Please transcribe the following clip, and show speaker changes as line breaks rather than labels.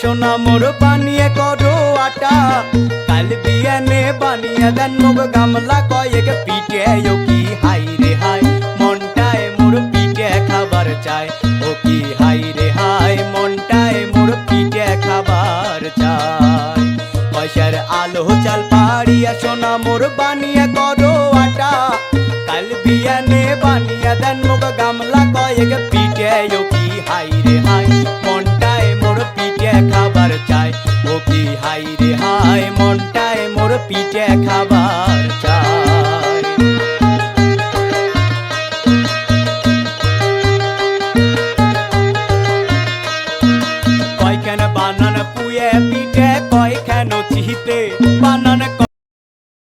সোনা মোর বানিয়ে করো আটা কাল বিয়ানে বানিয়ে দেন মুগ গামলা কয়েক পিঠে ও কি হাই রে হাই মনটায় মোর পিঠে খাবার চায় ও কি হাই রে হাই মনটায় মোর পিঠে খাবার চায় পয়সার আলো চাল পাড়িয়া সোনা মোর বানিয়ে করো আটা কাল বিয়ানে বানিয়ে দেন মুগ গামলা কয়েক পিঠে ও কি হাই রে হাই মনটায় মোর পিঠে খাবার চায় ও কি হাই রে হাই মনটায় মোর পিঠে খাবার চায়।